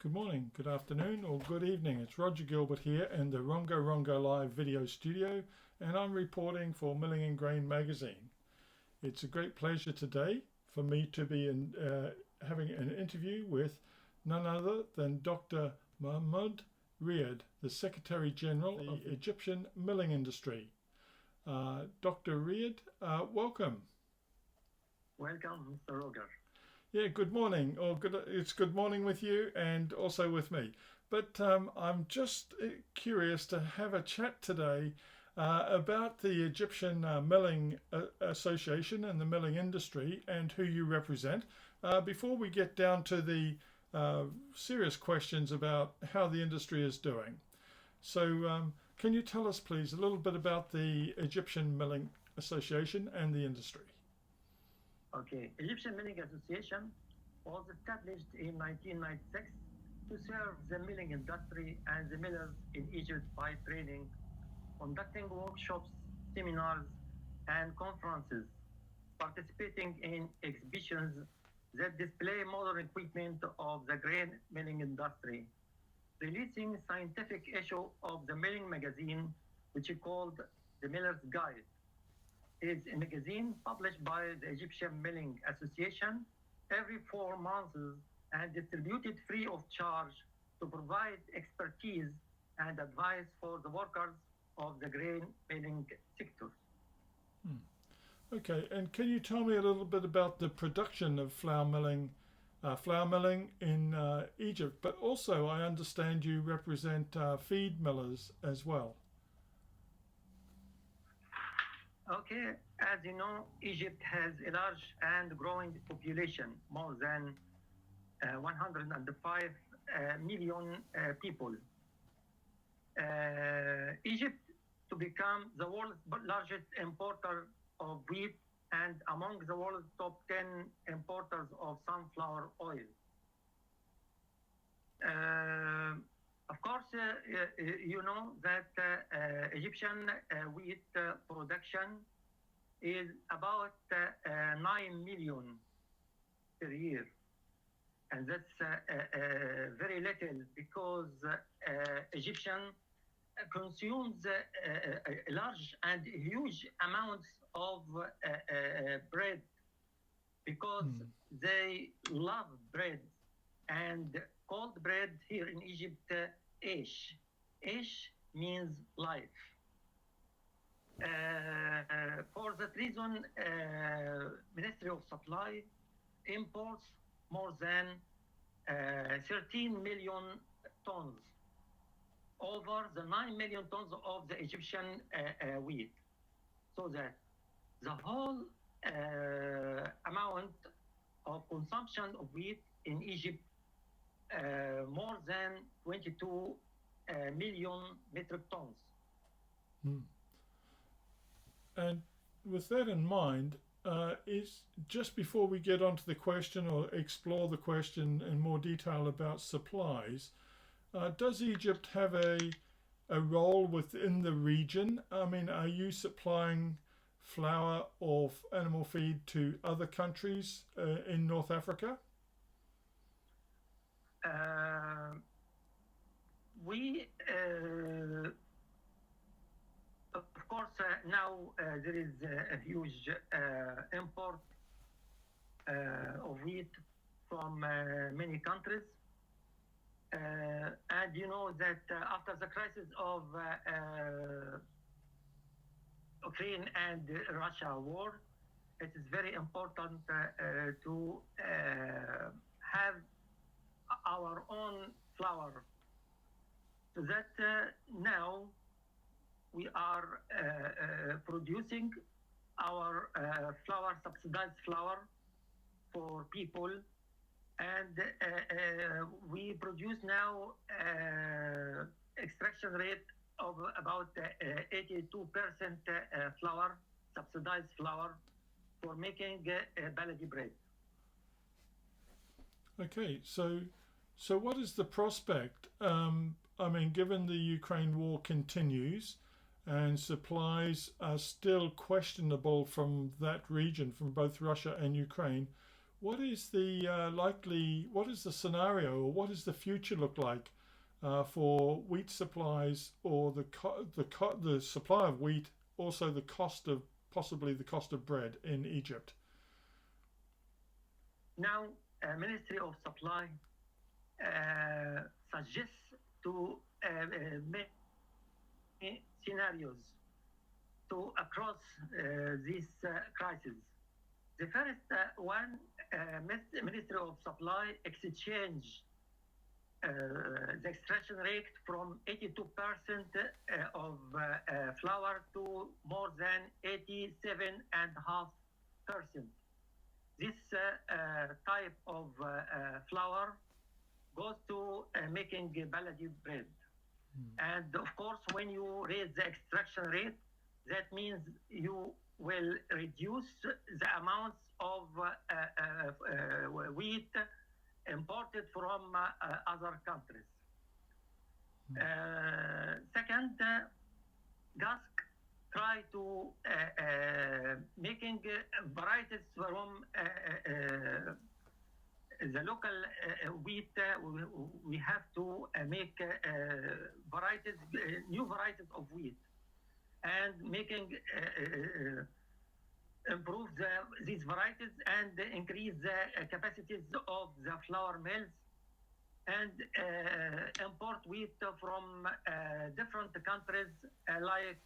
Good morning, good afternoon, or good evening. It's Roger Gilbert here in the Rongorongo Live Video Studio, and I'm reporting for Mililng Grain magazine. It's a great pleasure today for me to be having an interview with none other than Dr Mahmoud Riad, the Secretary General of the Egyptian milling industry. Dr Riad, welcome. Welcome, Mr. Roger. Yeah, good morning. It's good morning with you and also with me. But I'm just curious to have a chat today about the Egyptian Milling Association and the milling industry and who you represent before we get down to the serious questions about how the industry is doing. So can you tell us, please, a little bit about the Egyptian Milling Association and the industry? Okay, Egyptian Milling Association was established in 1996 to serve the milling industry and the millers in Egypt by training, conducting workshops, seminars, and conferences, participating in exhibitions that display modern equipment of the grain milling industry, releasing scientific issue of the milling magazine, which is called the Miller's Guide. Is a magazine published by the Egyptian Milling Association every 4 months and distributed free of charge to provide expertise and advice for the workers of the grain milling sector. Okay, and can you tell me a little bit about the production of flour milling in Egypt, but also I understand you represent feed millers as well. Okay, as you know, Egypt has a large and growing population, more than 105 million people. Egypt to become the world's largest importer of wheat and among the world's top 10 importers of sunflower oil. Of course, you know that Egyptian wheat production is about 9 million per year. And that's very little because Egyptian consumes large and huge amounts of bread because they love bread. And called bread here in Egypt, ish. Ish means life. For that reason, Ministry of Supply imports more than 13 million tons over the 9 million tons of the Egyptian wheat. So that the whole amount of consumption of wheat in Egypt more than 22 million metric tons. And with that in mind, is just before we get onto the question or explore the question in more detail about supplies, does Egypt have a role within the region? I mean, are you supplying flour or animal feed to other countries in North Africa? We, of course, now there is a huge import of wheat from many countries. And you know that after the crisis of Ukraine and Russia war, it is very important to have our own flour. So that now we are producing our flour, subsidized flour for people, and we produce now extraction rate of about 82% flour, subsidized flour for making baladi bread. Okay, so what is the prospect? I mean, given the Ukraine war continues and supplies are still questionable from that region, from both Russia and Ukraine, What is the what is the scenario, or what does the future look like for wheat supplies, or the supply of wheat, also the cost of possibly the cost of bread in Egypt? Now, Ministry of Supply suggests to make scenarios to across this crisis. The first one, Ministry of Supply exchange the extraction rate from 82% of flour to more than 87.5%. This type of flour goes to making baladi bread. And of course, when you raise the extraction rate, that means you will reduce the amounts of wheat imported from other countries. Second, GASC try to making varieties from the local wheat. We have to make varieties, new varieties of wheat, and making improve these varieties and increase the capacities of the flour mills, and import wheat from different countries like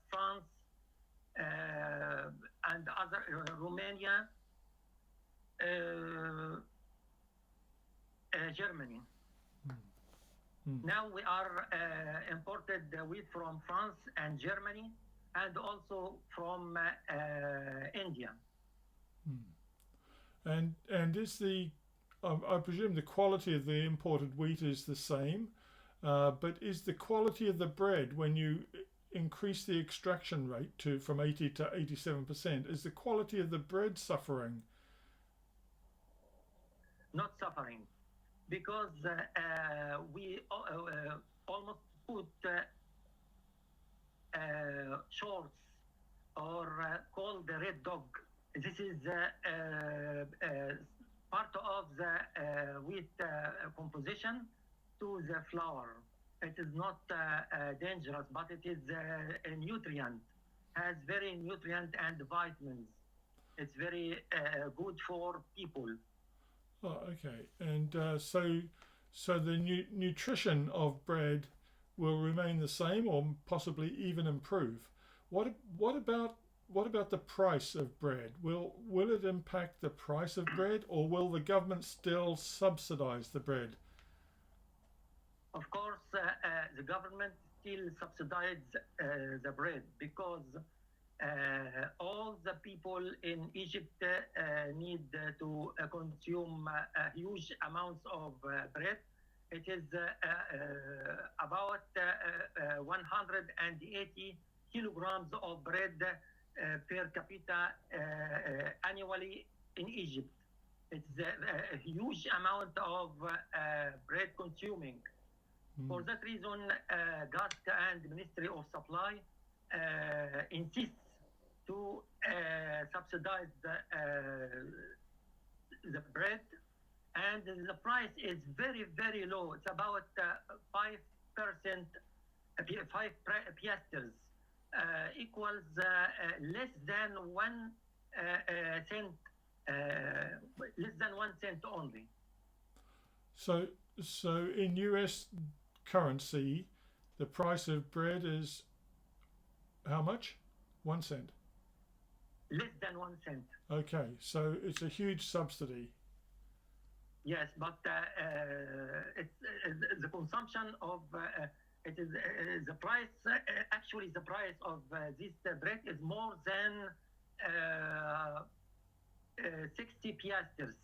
France and other Romania, Germany. Now we are imported wheat from France and Germany, and also from India. And is the I presume the quality of the imported wheat is the same, but is the quality of the bread, when you increase the extraction rate from 80 to 87%, is the quality of the bread suffering? Not suffering, because we almost put shorts, or called the red dog. This is part of the wheat composition to the flour. It is not dangerous, but it is a nutrient, has very nutrient and vitamins. It's very good for people. Oh, okay. And so the nutrition of bread will remain the same, or possibly even improve. What about the price of bread? Will it impact the price of bread, or will the government still subsidize the bread? Of course, the government still subsidizes the bread, because all the people in Egypt need to consume huge amounts of bread. It is about 180 kilograms of bread per capita annually in Egypt. It's a huge amount of bread consuming. For that reason, GASC and Ministry of Supply insists to subsidize the bread, and the price is very, very low. It's about 5%, 5 piastres, equals less than 1 cent, less than 1 cent only. So in US currency, the price of bread is how much? 1 cent. Less than 1 cent. Okay, so it's a huge subsidy. Yes, but it's the consumption of it is the price. Actually, the price of this bread is more than 60 piastres.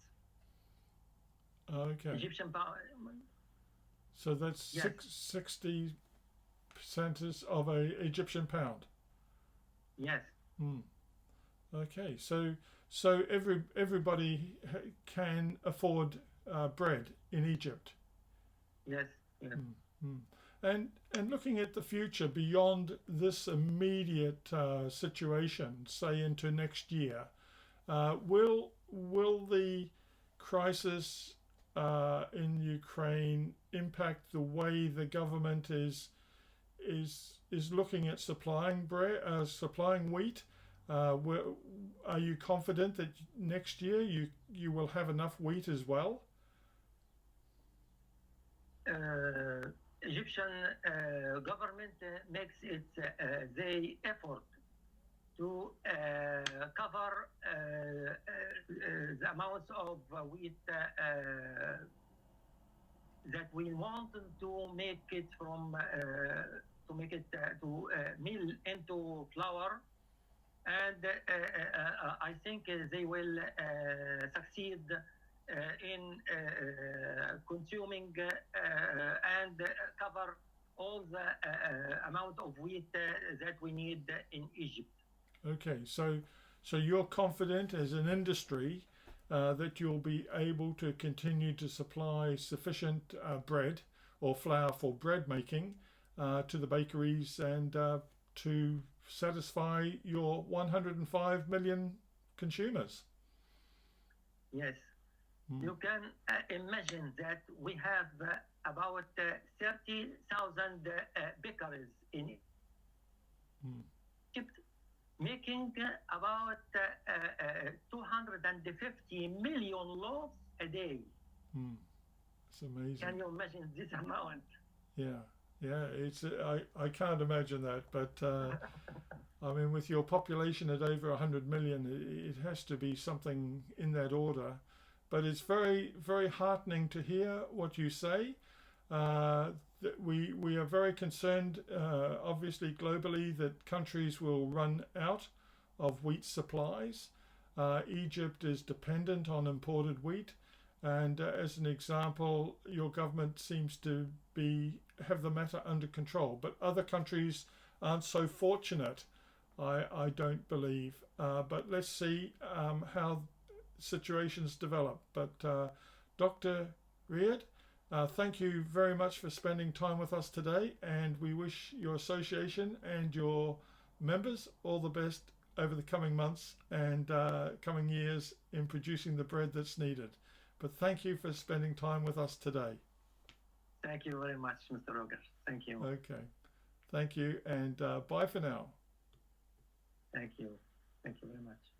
Okay. Egyptian pound. So that's yes. 60 cents of a Egyptian pound. Yes. Okay, so everybody can afford bread in Egypt. Yes. Yes. And looking at the future beyond this immediate situation, say into next year, will will the crisis in Ukraine impact the way the government is looking at supplying supplying wheat? Are you confident that next year you will have enough wheat as well? Egyptian government makes its the effort to cover the amounts of wheat that we want to make it to mill into flour, and I think they will succeed in consuming and cover all the amount of wheat that we need in Egypt. Okay, so you're confident as an industry that you'll be able to continue to supply sufficient bread or flour for bread making to the bakeries and to satisfy your 105 million consumers? Yes. You can imagine that we have about 30,000 bakeries in Egypt, making about 250 million loaves a day. It's amazing. Can you imagine this amount? Yeah. It's I can't imagine that, but I mean, with your population at over 100 million, it has to be something in that order. But it's very, very heartening to hear what you say. That we are very concerned, obviously globally, that countries will run out of wheat supplies. Egypt is dependent on imported wheat, and as an example, your government seems to have the matter under control. But other countries aren't so fortunate, I don't believe. But let's see how situations develop. But Dr. Riad, thank you very much for spending time with us today, and we wish your association and your members all the best over the coming months and coming years in producing the bread that's needed. But thank you for spending time with us today. Thank you very much, Mr. Roger. Thank you. Okay. Thank you, and bye for now. Thank you. Thank you very much.